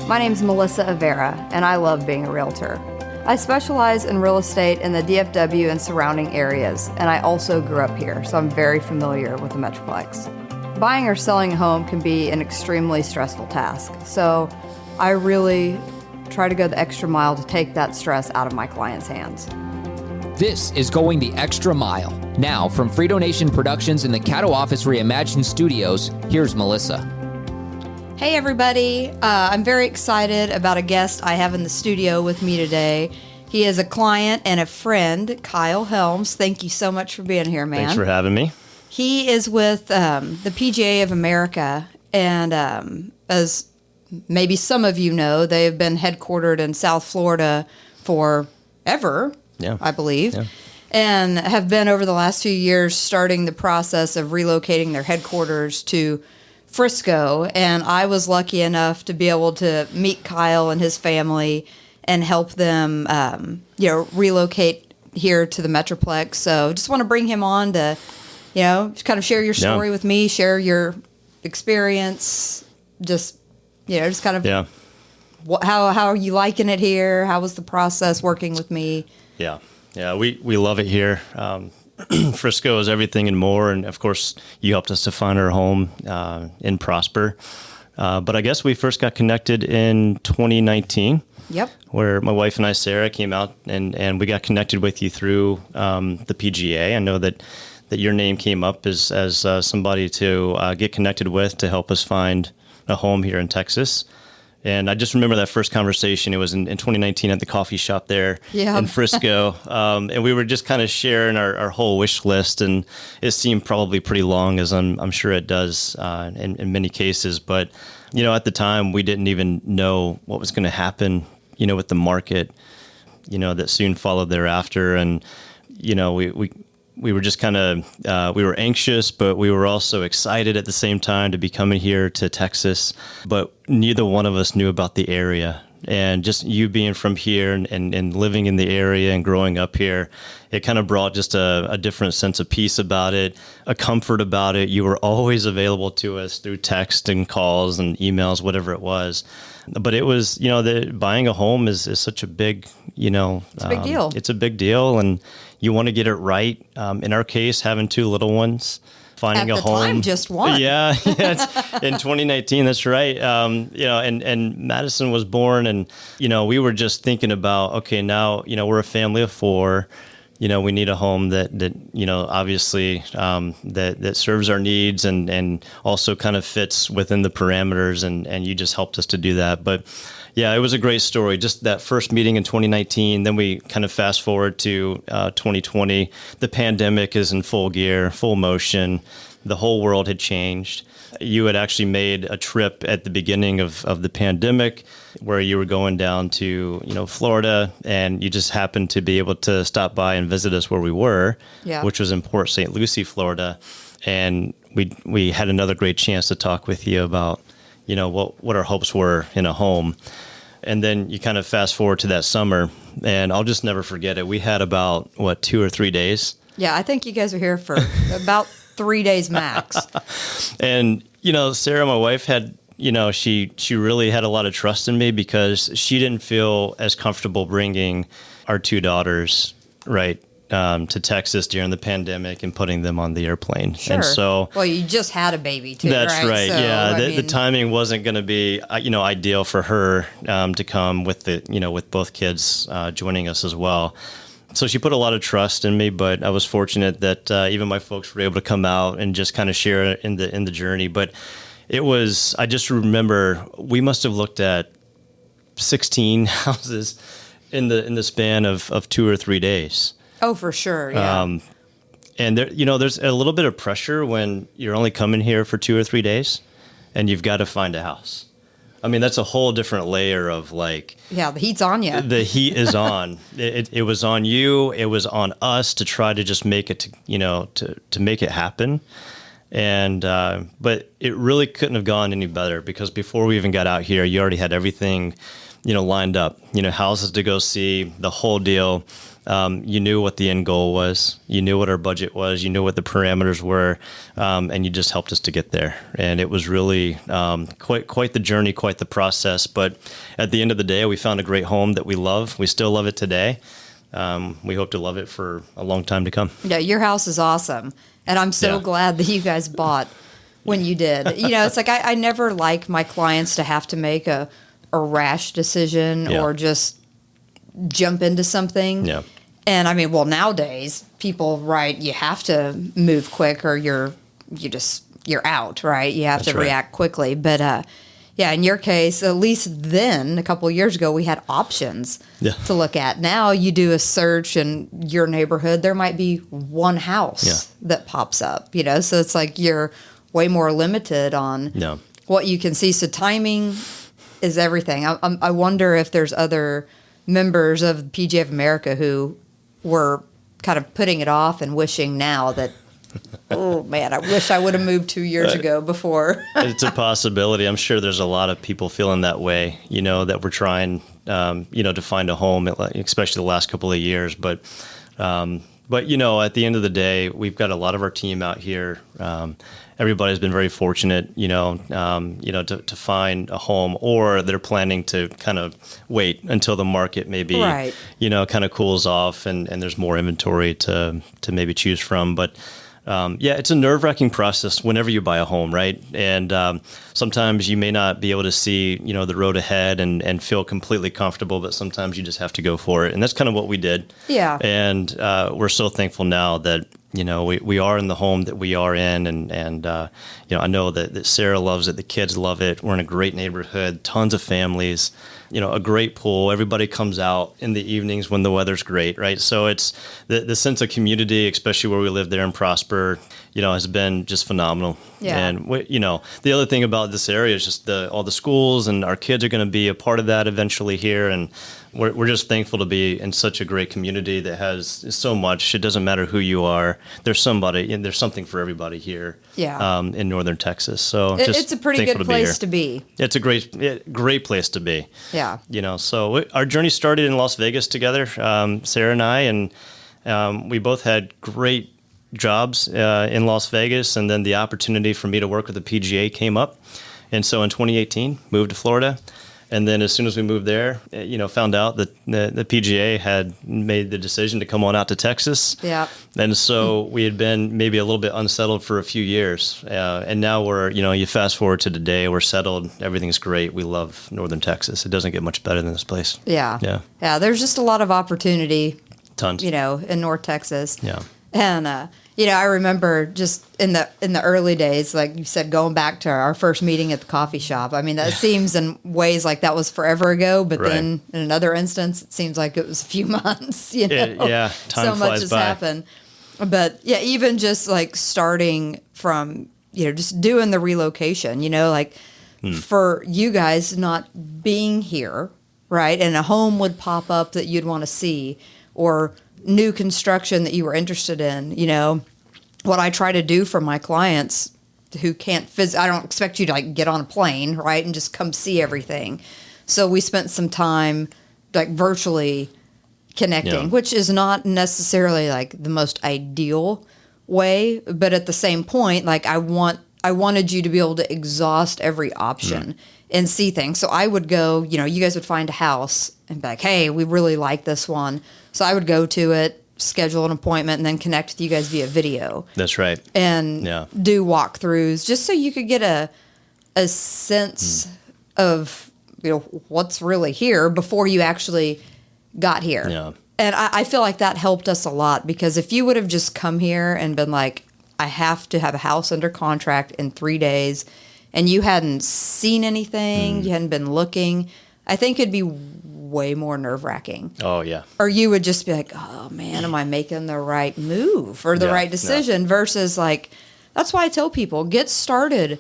My name's Melissa Avara, and I love being a realtor. I specialize in real estate in the DFW and surrounding areas, and I also grew up here, so I'm very familiar with the Metroplex. Buying or selling a home can be an extremely stressful task, so I really try to go the extra mile to take that stress out of my clients' hands. This is Going the Extra Mile. Now, from Frito Nation Productions in the Caddo Office Reimagined Studios, here's Melissa. Hey everybody, I'm very excited about a guest I have in the studio with me today. He is a client and a friend, Ken Helms. Thank you so much for being here, man. Thanks for having me. He is with the PGA of America, and as maybe some of you know, they have been headquartered in South Florida forever, I believe, and have been over the last few years starting the process of relocating their headquarters to Frisco. And I was lucky enough to be able to meet Kyle and his family and help them, relocate here to the Metroplex. So just want to bring him on to, just kind of share your story with me, share your experience, just kind of how are you liking it here? How was the process working with me? Yeah, we love it here. Frisco is everything and more, and of course, you helped us to find our home in Prosper. But I guess we first got connected in 2019. Yep. Where my wife and I, Sara, came out and we got connected with you through the PGA. I know that your name came up as somebody to get connected with to help us find a home here in Texas. And I just remember that first conversation. It was in 2019 at the coffee shop there in Frisco. And we were just kind of sharing our whole wish list. And it seemed probably pretty long, as I'm sure it does in many cases. But, at the time, we didn't even know what was going to happen, with the market, that soon followed thereafter. And, we were just kind of, we were anxious, but we were also excited at the same time to be coming here to Texas. But neither one of us knew about the area. And just you being from here and living in the area and growing up here, it kind of brought just a different sense of peace about it, a comfort about it. You were always available to us through text and calls and emails, whatever it was. But it was, buying a home is such a big, it's a big deal. It's a big deal. And you want to get it right. In our case, having two little ones, finding a home. At the time, just one. Yeah, in 2019, that's right. And Madison was born, and, we were just thinking about, okay, now, we're a family of four. We need a home that obviously that serves our needs and also kind of fits within the parameters, and you just helped us to do that. But yeah, it was a great story. Just that first meeting in 2019, then we kind of fast forward to 2020. The pandemic is in full gear, full motion. The whole world had changed. You had actually made a trip at the beginning of the pandemic where you were going down to, Florida, and you just happened to be able to stop by and visit us where we were, which was in Port St. Lucie, Florida. And we had another great chance to talk with you about, what our hopes were in a home. And then you kind of fast forward to that summer, and I'll just never forget it. We had about, 2 or 3 days? Yeah, I think you guys were here for about 3 days max. And, Sara, my wife, had, she really had a lot of trust in me because she didn't feel as comfortable bringing our two daughters, to Texas during the pandemic and putting them on the airplane. Sure. And so, well, you just had a baby too, that's right. So, yeah. The timing wasn't going to be, ideal for her to come with with both kids joining us as well. So she put a lot of trust in me, but I was fortunate that even my folks were able to come out and just kind of share in the journey. But it was, I just remember we must have looked at 16 houses in the span of 2 or 3 days. Oh, for sure. Yeah. And there, there's a little bit of pressure when you're only coming here for 2 or 3 days and you've got to find a house. I mean, that's a whole different layer of the heat's on you. The heat is on. It was on you. It was on us to try to just make it, to make it happen. And, but it really couldn't have gone any better because before we even got out here, you already had everything, lined up, houses to go see, the whole deal. You knew what the end goal was. You knew what our budget was. You knew what the parameters were, and you just helped us to get there. And it was really quite the journey, quite the process. But at the end of the day, we found a great home that we love. We still love it today. We hope to love it for a long time to come. Yeah, your house is awesome. And I'm so glad that you guys bought when you did. It's like I never like my clients to have to make a rash decision or just jump into something. Yeah. And I mean, well, nowadays people, right, you have to move quick or you're out, right? You have to react quickly. But in your case, at least then a couple of years ago, we had options to look at. Now you do a search in your neighborhood, there might be one house that pops up, so it's like you're way more limited on what you can see. So timing is everything. I wonder if there's other members of PGA of America who were kind of putting it off and wishing now that, oh man, I wish I would have moved 2 years ago before. It's a possibility. I'm sure there's a lot of people feeling that way, that we're trying, to find a home, especially the last couple of years. But at the end of the day, we've got a lot of our team out here. Everybody's been very fortunate, to find a home, or they're planning to kind of wait until the market maybe, kind of cools off and there's more inventory to maybe choose from. But it's a nerve-wracking process whenever you buy a home, right? And sometimes you may not be able to see, the road ahead and feel completely comfortable, but sometimes you just have to go for it. And that's kind of what we did. Yeah. And we're so thankful now that, we are in the home that we are in. And I know that Sara loves it. The kids love it. We're in a great neighborhood, tons of families, a great pool. Everybody comes out in the evenings when the weather's great, right? So it's the sense of community, especially where we live there in Prosper, has been just phenomenal. Yeah. And, the other thing about this area is just all the schools, and our kids are going to be a part of that eventually here. And we're just thankful to be in such a great community that has so much. It doesn't matter who you are. There's somebody, and there's something for everybody here. Yeah. In northern Texas. So it's a pretty good place to be. It's a great place to be. Yeah. So our journey started in Las Vegas together, Sara and I, and we both had great jobs in Las Vegas, and then the opportunity for me to work with the PGA came up. And so in 2018, moved to Florida. And then as soon as we moved there, found out that the PGA had made the decision to come on out to Texas. Yeah. And so we had been maybe a little bit unsettled for a few years. And now we're, you fast forward to today, we're settled. Everything's great. We love northern Texas. It doesn't get much better than this place. Yeah. Yeah. Yeah. There's just a lot of opportunity. Tons. In North Texas. Yeah. And, I remember just in the early days, like you said, going back to our first meeting at the coffee shop. I mean, that seems in ways like that was forever ago, but then in another instance, it seems like it was a few months, time so much has happened. But even just like starting from, just doing the relocation, for you guys not being here, right? And a home would pop up that you'd want to see, or new construction that you were interested in. What I try to do for my clients who can't I don't expect you to get on a plane, right, and just come see everything. So we spent some time virtually connecting, which is not necessarily the most ideal way, but at the same point, I wanted you to be able to exhaust every option and see things. So I would go, you guys would find a house and be like, hey, we really like this one. So I would go to it, schedule an appointment, and then connect with you guys via video. That's right. And do walkthroughs just so you could get a sense of what's really here before you actually got here. Yeah. And I feel like that helped us a lot, because if you would have just come here and been like, I have to have a house under contract in 3 days, and you hadn't seen anything, you hadn't been looking, I think it'd be way more nerve-wracking. Oh, yeah. Or you would just be like, oh, man, am I making the right move or the right decision? Versus that's why I tell people, get started.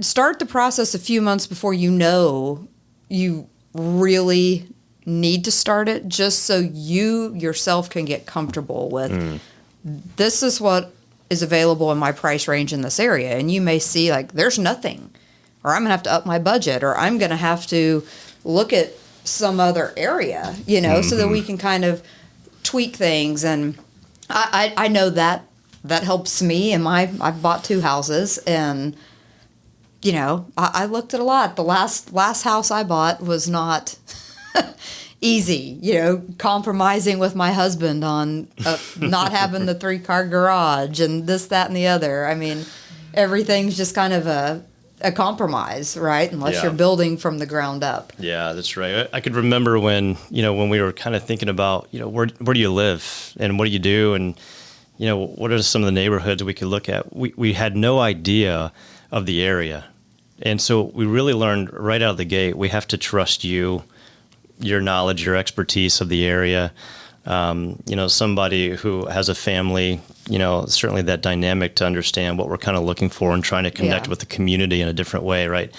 Start the process a few months before you really need to start it, just so you yourself can get comfortable with this is what is available in my price range in this area. And you may see there's nothing, or I'm going to have to up my budget, or I'm going to have to look at some other area, so that we can kind of tweak things, and I know that helps me. And I've bought 2 houses, and I looked at a lot. The last house I bought was not easy. Compromising with my husband on not having the 3-car garage and this, that, and the other. I mean, everything's just kind of a compromise, right? Unless you're building from the ground up. Yeah, that's right. I could remember when we were kind of thinking about, where do you live and what do you do, and what are some of the neighborhoods we could look at. We had no idea of the area, and so we really learned right out of the gate we have to trust you, your knowledge, your expertise of the area. Somebody who has a family, certainly that dynamic to understand what we're kind of looking for and trying to connect with the community in a different way, right?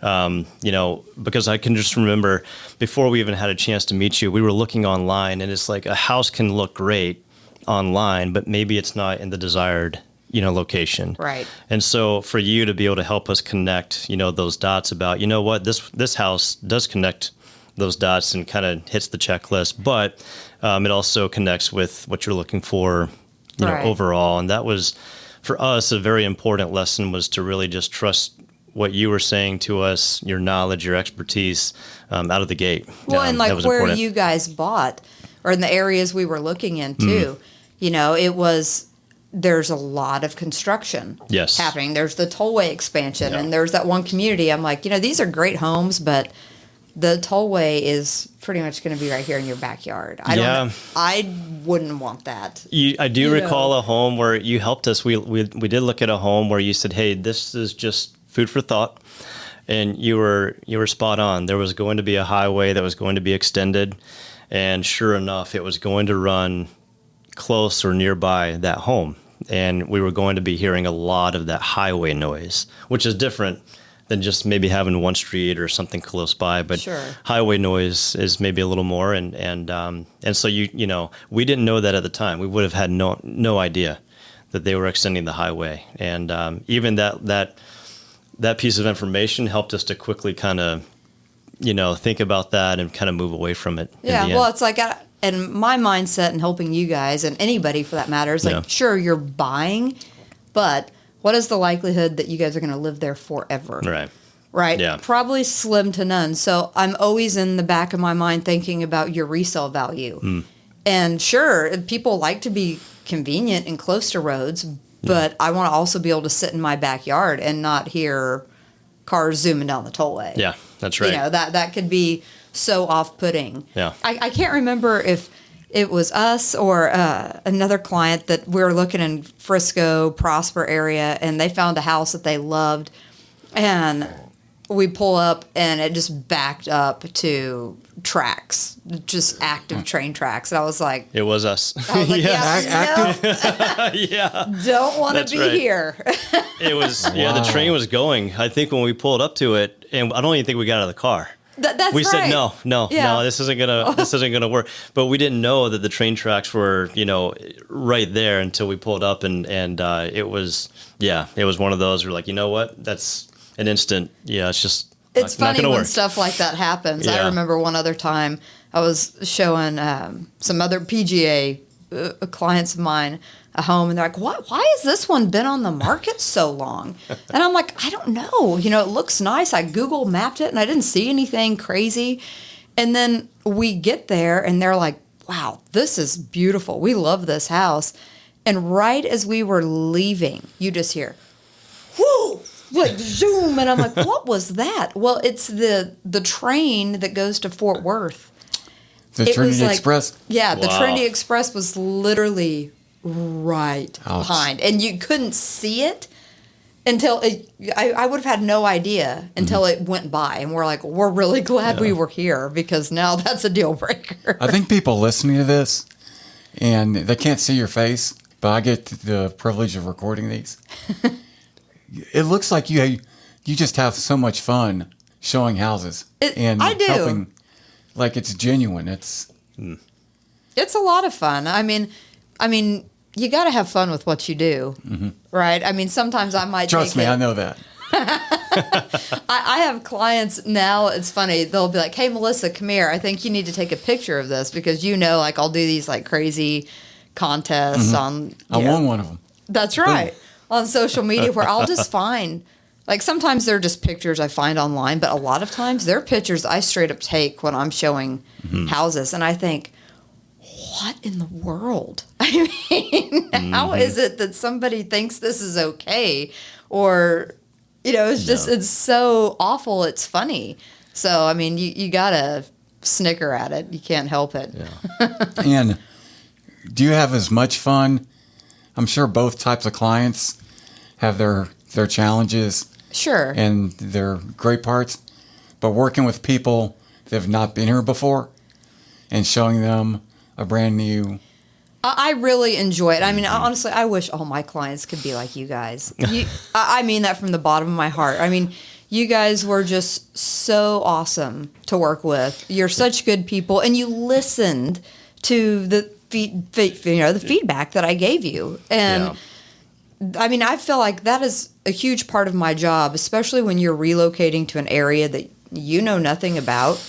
Because I can just remember before we even had a chance to meet you, we were looking online, and it's like a house can look great online, but maybe it's not in the desired, location. Right. And so for you to be able to help us connect, those dots about, what, this house does connect those dots and kind of hits the checklist, but it also connects with what you're looking for, overall. And that was, for us, a very important lesson, was to really just trust what you were saying to us, your knowledge, your expertise, out of the gate. Well, and like where important. You guys bought, or in the areas we were looking in too, it was, there's a lot of construction happening. There's the tollway expansion, and there's that one community. I'm like, these are great homes, but the tollway is pretty much going to be right here in your backyard. I wouldn't want that. I do recall a home where you helped us. We did look at a home where you said, "Hey, this is just food for thought," and you were spot on. There was going to be a highway that was going to be extended, and sure enough, it was going to run close or nearby that home, and we were going to be hearing a lot of that highway noise, which is different than just maybe having one street or something close by, but highway noise is maybe a little more, and so we didn't know that at the time. We would have had no idea that they were extending the highway, and even that piece of information helped us to quickly kind of think about that and kind of move away from it. Yeah, well, it's like, and my mindset in helping you guys, and anybody for that matter, is like, sure, you're buying, but what is the likelihood that you guys are going to live there forever? Right? Yeah. Probably slim to none. So I'm always in the back of my mind thinking about your resale value. And sure, people like to be convenient and close to roads, but I want to also be able to sit in my backyard and not hear cars zooming down the tollway. Yeah, that's right. That could be so off-putting. Yeah. I can't remember if it was us or another client that we were looking in Frisco, Prosper area, and they found a house that they loved. And we pull up, and it just backed up to tracks, just active train tracks. And I was like... It was us. I was like, active? Yeah. Don't want to be here. It was, the train was going. I think when we pulled up to it, and I don't even think we got out of the car. That's we right. said no, this isn't gonna work. But we didn't know that the train tracks were, right there until we pulled up, and it was one of those. We're like, you know what? That's an instant. Yeah, it's just it's not funny gonna when work. stuff like that happens. Yeah. I remember one other time I was showing some other PGA clients of mine a home, and they're like, why has this one been on the market so long? And I'm like, I don't know. It looks nice. I Google mapped it, and I didn't see anything crazy. And then we get there, and they're like, wow, this is beautiful. We love this house. And right as we were leaving, you just hear, whoo, like zoom. And I'm like, what was that? Well, it's the train that goes to Fort Worth. The Trinity Express? Yeah, the Trinity Express was literally right behind. And you couldn't see it until I would have had no idea until it went by. And we're like, we're really glad we were here, because now that's a deal breaker. I think people listening to this, and they can't see your face, but I get the privilege of recording these. It looks like you just have so much fun showing houses. I do. Helping, like it's genuine. It's a lot of fun. I mean, you got to have fun with what you do, right? I mean, sometimes I might trust me, I know that. I have clients now. It's funny. They'll be like, "Hey, Melissa, come here. I think you need to take a picture of this because like I'll do these like crazy contests on." I won one of them. That's right. On social media, where I'll just find, like, sometimes they're just pictures I find online, but a lot of times they're pictures I straight up take when I'm showing houses, and I think, what in the world? I mean, how is it that somebody thinks this is okay? Or, it's just, it's so awful, it's funny. So, I mean, you gotta snicker at it. You can't help it. Yeah. And do you have as much fun? I'm sure both types of clients have their challenges Sure. and their great parts, but working with people that have not been here before and showing them a brand new. I really enjoy it. I mean, honestly, I wish all my clients could be like you guys. I mean that from the bottom of my heart. I mean, you guys were just so awesome to work with. You're such good people, and you listened to the the feedback that I gave you. And I mean, I feel like that is a huge part of my job, especially when you're relocating to an area that you know nothing about.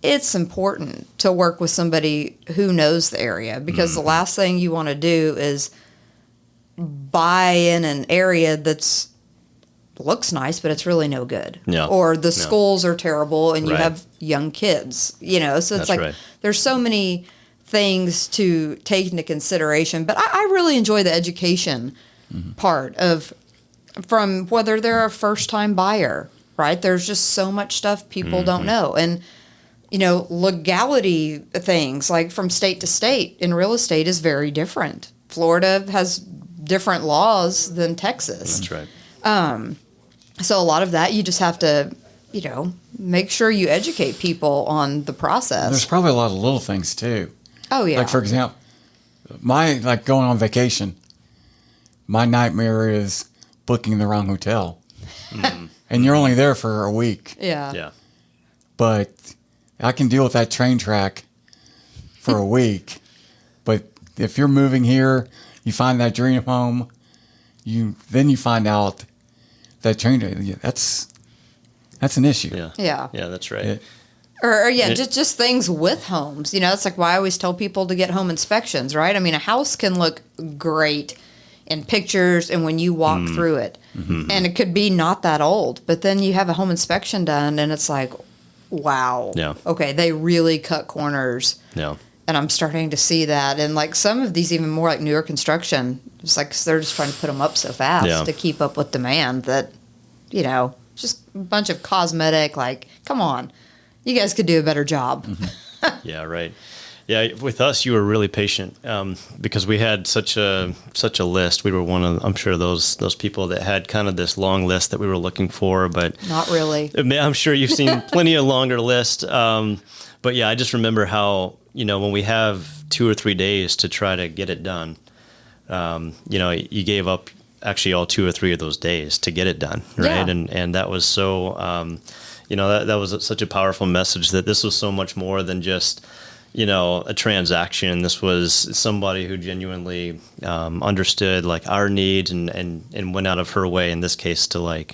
It's important to work with somebody who knows the area, because the last thing you want to do is buy in an area that's looks nice, but it's really no good. Yeah. Or the schools are terrible and you Right. have young kids, so it's That's right. there's so many things to take into consideration. But I really enjoy the education part of, from whether they're a first-time buyer, right? There's just so much stuff people don't know. And, legality things, like from state to state in real estate, is very different. Florida has different laws than Texas. That's right. So a lot of that, you just have to, make sure you educate people on the process. There's probably a lot of little things too. Oh, yeah. Like, for example, going on vacation, my nightmare is booking the wrong hotel. And you're only there for a week. Yeah. Yeah. But I can deal with that train track for a week. But if you're moving here, you find that dream home, then you find out that train, that's an issue. Yeah. Yeah. Yeah, that's right. It- Or It- just things with homes. That's like why I always tell people to get home inspections, right? I mean, a house can look great in pictures and when you walk through it. And it could be not that old, but then you have a home inspection done and it's like, wow. Yeah. Okay, they really cut corners. Yeah. And I'm starting to see that. And like some of these, even more like newer construction, it's like they're just trying to put them up so fast to keep up with demand that, just a bunch of cosmetic, like, come on. You guys could do a better job. Yeah, right. Yeah, with us, you were really patient because we had such a list. We were one of, I'm sure, those people that had kind of this long list that we were looking for, but Not really. I'm sure you've seen plenty of longer lists. But yeah, I just remember how, when we have 2 or 3 days to try to get it done, you gave up actually all 2 or 3 of those days to get it done, right? Yeah. And that was so, that was such a powerful message that this was so much more than just, a transaction. This was somebody who genuinely understood like our needs and went out of her way in this case to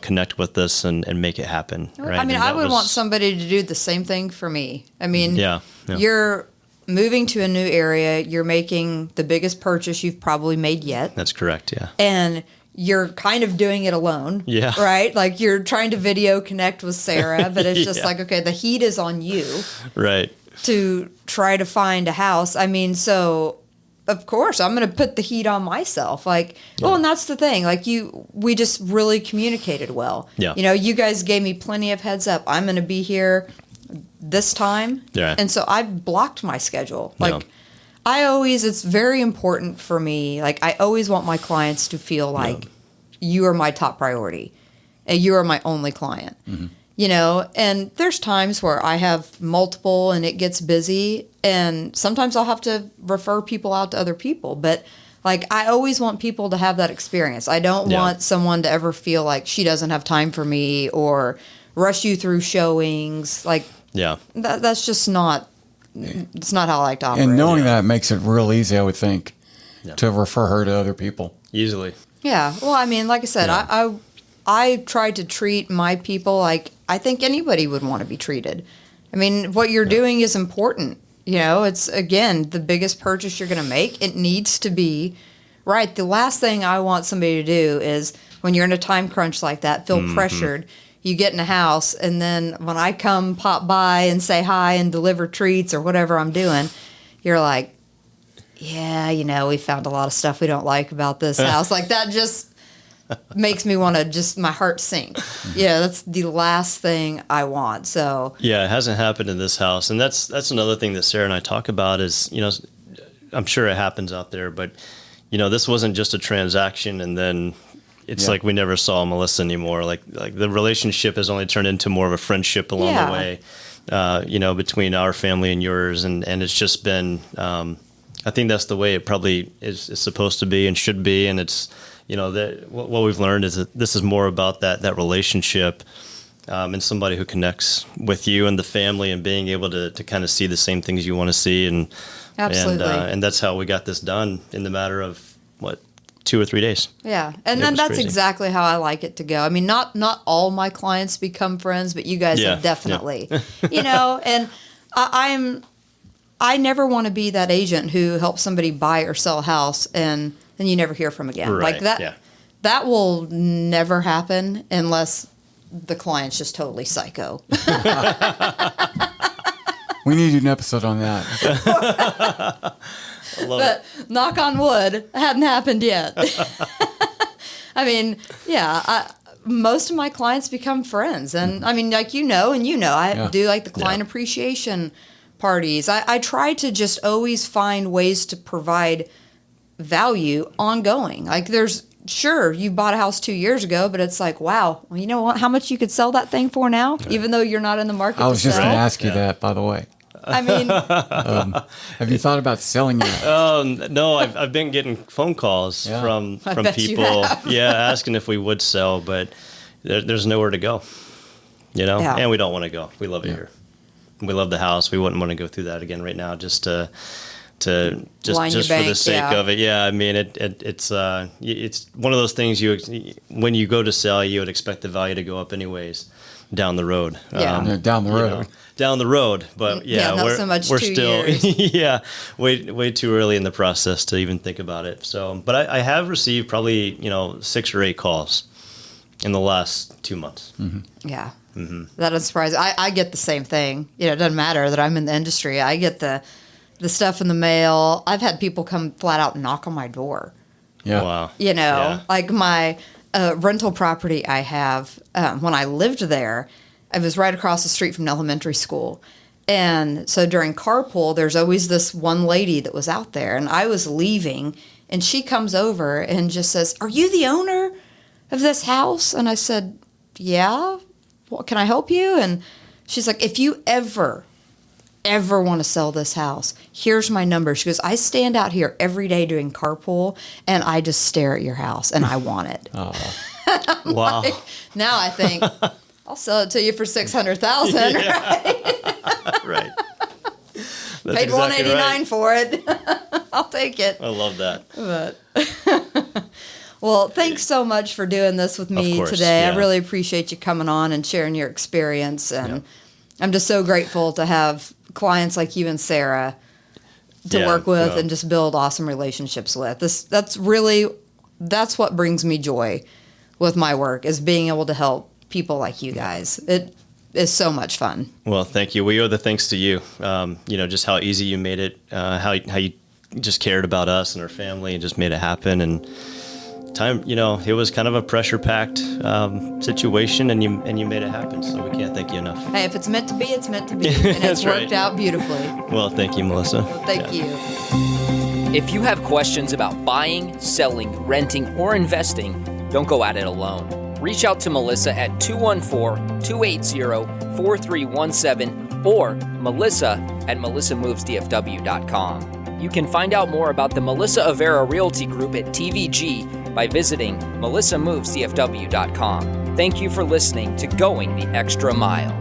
connect with us and make it happen. Right? I mean, And I that would was- want somebody to do the same thing for me. I mean, Yeah. you're moving to a new area. You're making the biggest purchase you've probably made yet. That's correct. Yeah. And you're kind of doing it alone. Yeah. Right? Like you're trying to video connect with Sara, but it's just Yeah. like, okay, the heat is on you Right. to try to find a house. I mean, so of course I'm going to put the heat on myself. Like, well, and that's the thing. Like we just really communicated well. Yeah. You guys gave me plenty of heads up. I'm going to be here this time. Yeah. And so I blocked my schedule. Yeah. Like it's very important for me. Like I always want my clients to feel like you are my top priority and you are my only client. And there's times where I have multiple and it gets busy and sometimes I'll have to refer people out to other people. But like, I always want people to have that experience. I don't want someone to ever feel like she doesn't have time for me or rush you through showings. Like, Yeah. that's just not, it's not how I like to operate. And knowing that makes it real easy, I would think, Yeah. to refer her to other people. Easily. Yeah. Well, I mean, like I said, Yeah. I try to treat my people like I think anybody would want to be treated. I mean, what you're doing is important. You know, it's, again, the biggest purchase you're going to make. It needs to be right. The last thing I want somebody to do is, when you're in a time crunch like that, feel pressured. You get in a house, and then when I come pop by and say hi and deliver treats or whatever I'm doing, you're like, yeah, you know, we found a lot of stuff we don't like about this house. Like, that just makes me want to just, my heart sink. Yeah, that's the last thing I want. So yeah, it hasn't happened in this house. And that's another thing that Sara and I talk about is, you know, I'm sure it happens out there, but, you know, this wasn't just a transaction and then it's like we never saw Melissa anymore. Like the relationship has only turned into more of a friendship along the way, you know, between our family and yours. And it's just been, I think that's the way it probably is supposed to be and should be. And it's, you know, what we've learned is that this is more about that relationship and somebody who connects with you and the family and being able to kind of see the same things you want to see. And absolutely. And that's how we got this done in the matter of, 2 or 3 days. Yeah. And then that's crazy. Exactly how I like it to go. I mean, not all my clients become friends, but you guys have definitely, you know, and I never want to be that agent who helps somebody buy or sell a house and then you never hear from again. Right. Like that, that will never happen unless the client's just totally psycho. We need an episode on that. But knock on wood, it hadn't happened yet. I mean, most of my clients become friends. And I mean, like, I do like the client appreciation parties. I try to just always find ways to provide value ongoing. Like, sure, you bought a house 2 years ago, but it's like, wow, well, you know what? How much you could sell that thing for now, even though you're not in the market to sell? I was just going to ask you that, by the way. I mean, have you thought about selling it? No, I've been getting phone calls from people, asking if we would sell, but there's nowhere to go, you know, and we don't want to go. We love it here. We love the house. We wouldn't want to go through that again right now, just for the sake of it. Yeah, I mean, it's one of those things when you go to sell, you would expect the value to go up anyways down the road. Down the road. You know, down the road, but not so much we're 2 still years. way too early in the process to even think about it. So, but I have received probably 6 or 8 calls in the last 2 months. Mm-hmm. Yeah, that is surprising. I get the same thing. You know, it doesn't matter that I'm in the industry. I get the stuff in the mail. I've had people come flat out and knock on my door. Yeah, wow. You know, like my rental property I have. When I lived there, I was right across the street from an elementary school. And so during carpool, there's always this one lady that was out there. And I was leaving, and she comes over and just says, "Are you the owner of this house?" And I said, "Yeah. Well, can I help you?" And she's like, "If you ever want to sell this house, here's my number." She goes, "I stand out here every day doing carpool, and I just stare at your house, and I want it." Wow. Like, now I think, I'll sell it to you for $600,000, right? Right. That's Paid exactly $189 for it. I'll take it. I love that. But well, thanks so much for doing this with me today. I really appreciate you coming on and sharing your experience, and I'm just so grateful to have clients like you and Sara to work with and just build awesome relationships with. That's what brings me joy with my work, is being able to help people like you guys. It is so much fun. Well, thank you. We owe the thanks to you. Just how easy you made it, how you just cared about us and our family and just made it happen. And it was kind of a pressure-packed situation, and you made it happen. So we can't thank you enough. Hey, if it's meant to be, it's meant to be, and it's worked out beautifully. Well, thank you, Melissa. Thank you. If you have questions about buying, selling, renting, or investing, don't go at it alone. Reach out to Melissa at 214-280-4317 or melissa@melissamovesdfw.com. You can find out more about the Melissa Avara Realty Group at TVG by visiting melissamovesdfw.com. Thank you for listening to Going the Extra Mile.